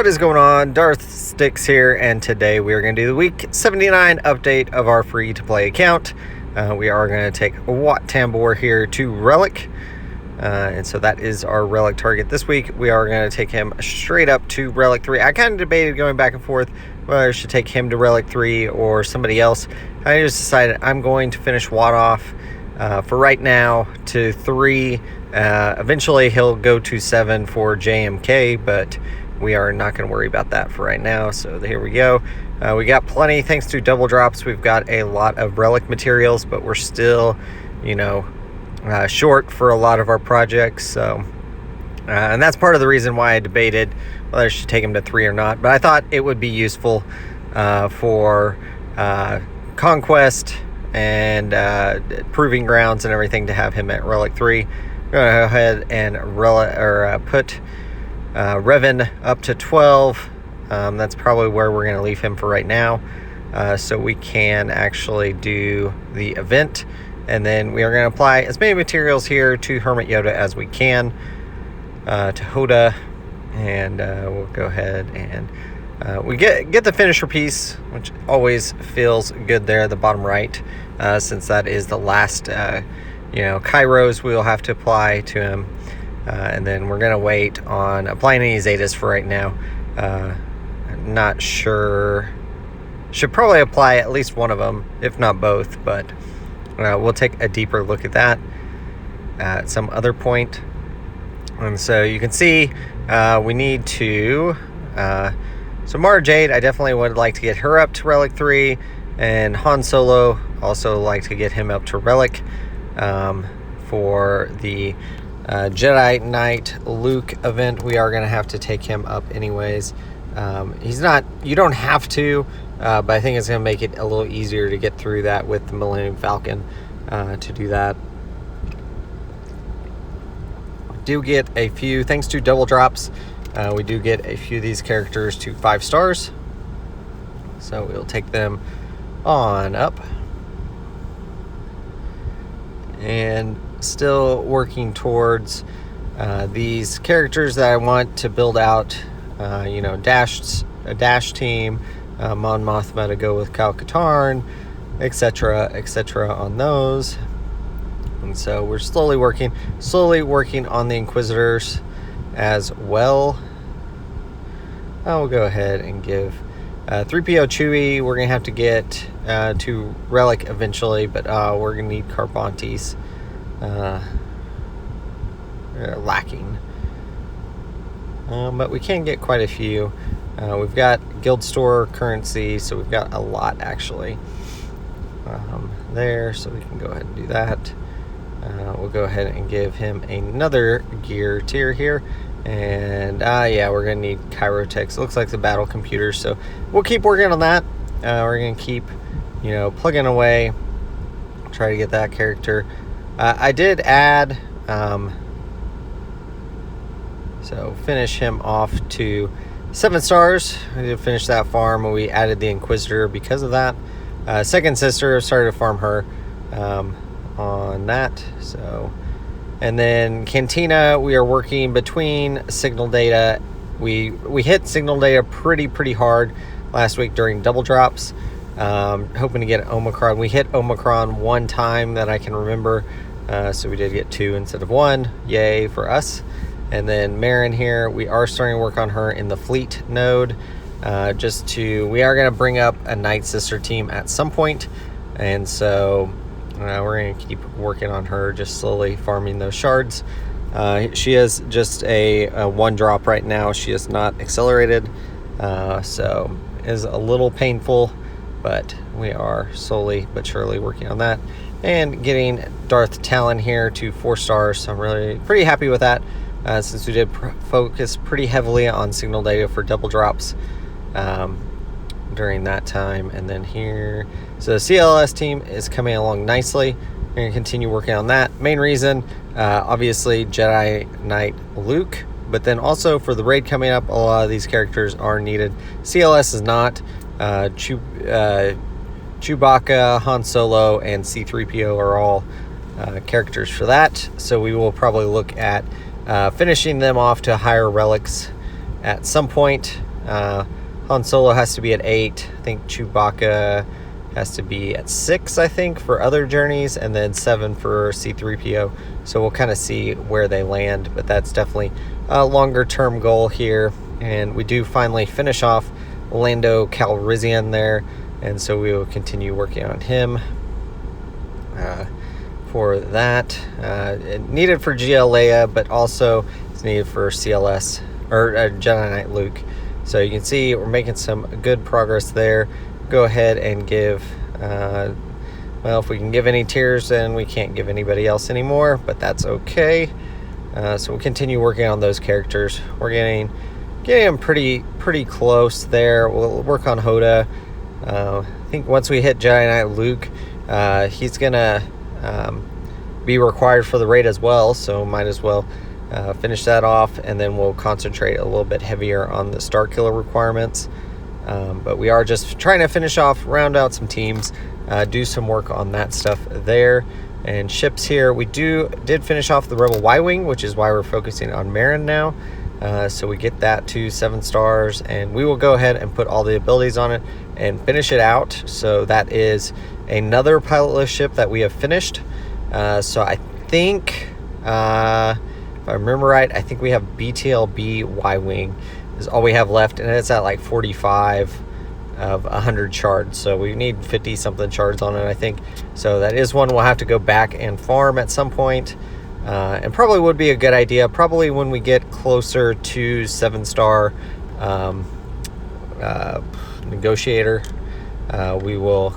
What is going on? Darth Stix here, and today we are going to do the week 79 update of our free-to-play account. We are going to take Wat Tambor here to relic, and so that is our relic target this week. We are going to take him straight up to relic 3. I kind of debated going back and forth whether I should take him to relic 3 or somebody else. I just decided I'm going to finish Wat off for right now to 3. Eventually he'll go to 7 for JMK, but we are not going to worry about that for right now. So here we go. We got plenty thanks to double drops. We've got a lot of relic materials, but we're still, short for a lot of our projects. So, and that's part of the reason why I debated whether I should take him to 3 or not. But I thought it would be useful for Conquest and Proving Grounds and everything to have him at relic 3. I'm going to go ahead and put Revan up to 12. That's probably where we're going to leave him for right now, so we can actually do the event, and then we are going to apply as many materials here to Hermit Yoda as we can, to Hoda, and we'll go ahead and we get the finisher piece, which always feels good there at the bottom right, since that is the last Kairos we'll have to apply to him. And then we're going to wait on applying any Zetas for right now. I'm not sure. Should probably apply at least one of them, if not both. But we'll take a deeper look at that at some other point. And so you can see we need to... so Mara Jade, I definitely would like to get her up to Relic 3. And Han Solo, also like to get him up to Relic for the... Jedi Knight Luke event. We are going to have to take him up anyways. He's not, you don't have to, but I think it's going to make it a little easier to get through that with the Millennium Falcon to do that. We do get a few, thanks to double drops, we do get a few of these characters to 5 stars. So we'll take them on up. And still working towards these characters that I want to build out, a dash team, Mon Mothma to go with Kyle Katarn, etc. on those. And so we're slowly working on the Inquisitors as well. I'll go ahead and give 3PO Chewie. We're gonna have to get to relic eventually, but we're gonna need Carbantes. Lacking, but we can get quite a few. We've got guild store currency, so we've got a lot actually there, so we can go ahead and do that. We'll go ahead and give him another gear tier here, and we're gonna need Chirotech. Looks like the battle computer, so we'll keep working on that. We're gonna keep plugging away, try to get that character. I did add, so finish him off to 7 stars. We did finish that farm, and we added the Inquisitor because of that. Second sister, started to farm her on that. So, and then Cantina, we are working between signal data. We hit signal data pretty hard last week during double drops. Hoping to get Omicron. We hit Omicron 1 time that I can remember, so we did get 2 instead of 1. Yay for us. And then Marin here, we are starting to work on her in the fleet node, we are going to bring up a Night Sister team at some point, and so we're going to keep working on her, just slowly farming those shards. She is just a 1 drop right now. She is not accelerated, so it is a little painful, but we are slowly but surely working on that and getting Darth Talon here to 4 stars. So I'm really pretty happy with that, since we did focus pretty heavily on signal data for double drops during that time. And then here, so the CLS team is coming along nicely. We're going to continue working on that. Main reason, obviously Jedi Knight Luke, but then also for the raid coming up, a lot of these characters are needed. CLS is not. Chewbacca, Han Solo, and C-3PO are all characters for that. So we will probably look at finishing them off to higher relics at some point. Han Solo has to be at 8. I think Chewbacca has to be at 6, I think, for other journeys, and then 7 for C-3PO. So we'll kind of see where they land, but that's definitely a longer term goal here. And we do finally finish off Lando Calrissian there, and so we will continue working on him for that. Needed for GL Leia, but also it's needed for CLS, or Jedi Knight Luke. So you can see we're making some good progress there. Go ahead and give, well, if we can give any tiers, then we can't give anybody else anymore, but that's okay. So we'll continue working on those characters. We're getting them pretty close there. We'll work on Hoda. I think once we hit Jedi Knight Luke, he's gonna be required for the raid as well, so might as well finish that off, and then we'll concentrate a little bit heavier on the Star Killer requirements. But we are just trying to finish off, round out some teams, do some work on that stuff there. And ships here, we did finish off the Rebel Y-Wing, which is why we're focusing on Marin now. So we get that to 7 stars, and we will go ahead and put all the abilities on it and finish it out. So that is another pilotless ship that we have finished. So I think, if I remember right, I think we have BTLB Y-Wing is all we have left, and it's at like 45 of 100 shards, so we need 50 something shards on it, I think. So that is one we'll have to go back and farm at some point, and probably would be a good idea probably when we get closer to 7-star negotiator. We will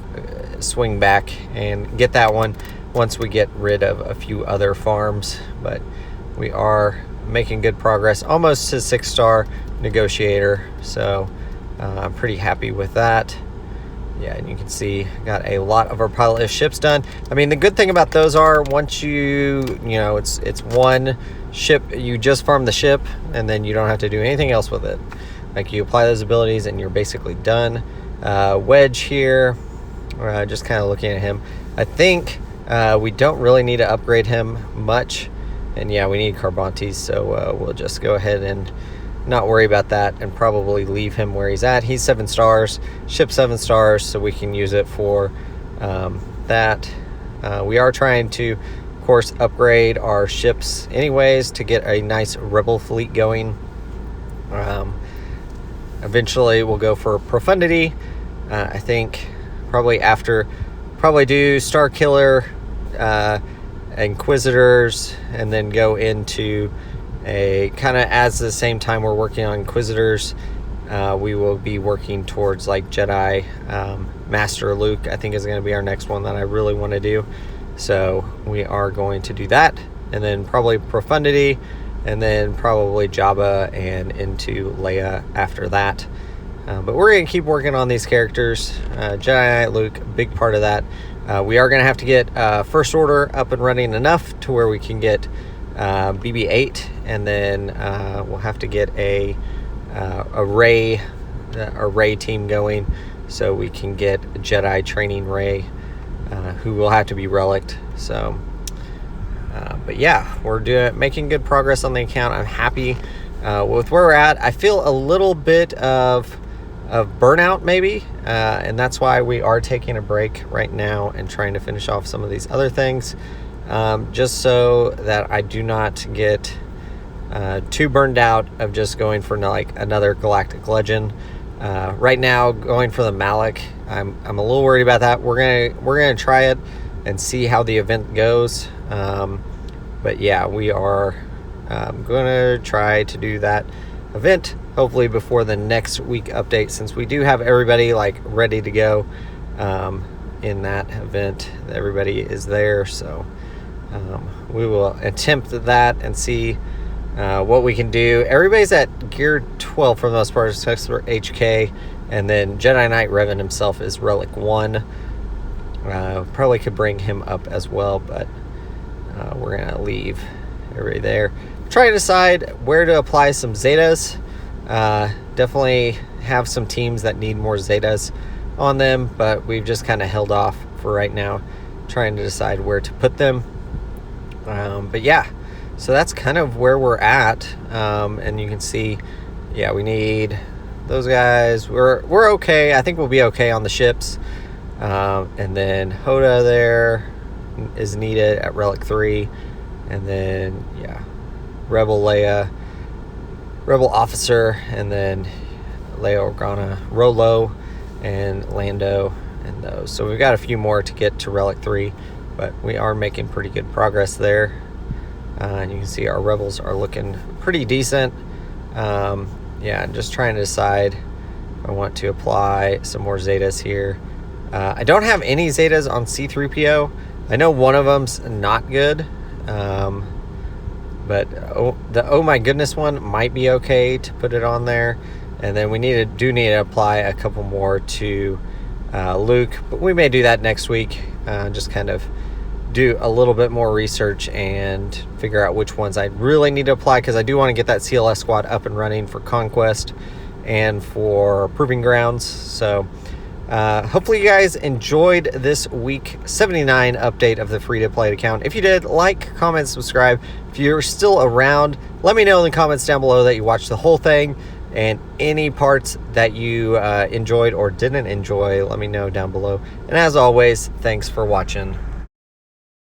swing back and get that one once we get rid of a few other farms, but we are making good progress, almost to 6-star negotiator, so I'm pretty happy with that. Yeah, and you can see got a lot of our pilotless ships done. I mean, the good thing about those are once you know, it's one ship, you just farm the ship and then you don't have to do anything else with it. Like, you apply those abilities and you're basically done. Wedge here, just kind of looking at him, I think we don't really need to upgrade him much. And yeah, we need Carbantes, so we'll just go ahead and not worry about that and probably leave him where he's at. He's 7 stars, ship 7 stars, so we can use it for that. We are trying to, of course, upgrade our ships anyways to get a nice rebel fleet going. Eventually we'll go for Profundity. I think probably do Star Killer, Inquisitors, and then go into a kind of, as the same time we're working on Inquisitors, we will be working towards like Jedi Master Luke. I think is going to be our next one that I really want to do, so we are going to do that, and then probably Profundity, and then probably Jabba and into Leia after that. But we're going to keep working on these characters. Jedi Knight Luke, big part of that. We are going to have to get First Order up and running enough to where we can get BB-8, and then we'll have to get a Rey team going, so we can get Jedi training Rey, who will have to be relicked. So, but yeah, we're making good progress on the account. I'm happy with where we're at. I feel a little bit of burnout maybe, and that's why we are taking a break right now and trying to finish off some of these other things, just so that I do not get too burned out of just going for like another galactic legend. Right now, going for the Malak, I'm a little worried about that. We're gonna try it and see how the event goes, but yeah, we are gonna try to do that event hopefully before the next week update, since we do have everybody like ready to go in that event. Everybody is there, so we will attempt that and see what we can do. Everybody's at gear 12 for the most part, except for HK, and then Jedi Knight Revan himself is relic 1. Probably could bring him up as well, but we're gonna leave everybody there. Try to decide where to apply some Zetas. Definitely have some teams that need more Zetas on them, but we've just kind of held off for right now, trying to decide where to put them. But yeah, so that's kind of where we're at, and you can see, yeah, we need those guys, we're okay. I think we'll be okay on the ships. And then Hoda there is needed at Relic 3. And then, yeah, Rebel Leia, Rebel Officer, and then Leia Organa, Rolo, and Lando, and those. So we've got a few more to get to Relic 3, but we are making pretty good progress there. And you can see our Rebels are looking pretty decent. Yeah, I'm just trying to decide if I want to apply some more Zetas here. I don't have any Zetas on C-3PO. I know one of them's not good. But the oh my goodness one might be okay to put it on there. And then we do need to apply a couple more to Luke, but we may do that next week. Just kind of do a little bit more research and figure out which ones I really need to apply, because I do want to get that CLS squad up and running for Conquest and for Proving Grounds. So hopefully you guys enjoyed this week 79 update of the free to play account. If you did, like, comment, subscribe. If you're still around, let me know in the comments down below that you watched the whole thing, and any parts that you enjoyed or didn't enjoy, let me know down below. And as always, thanks for watching.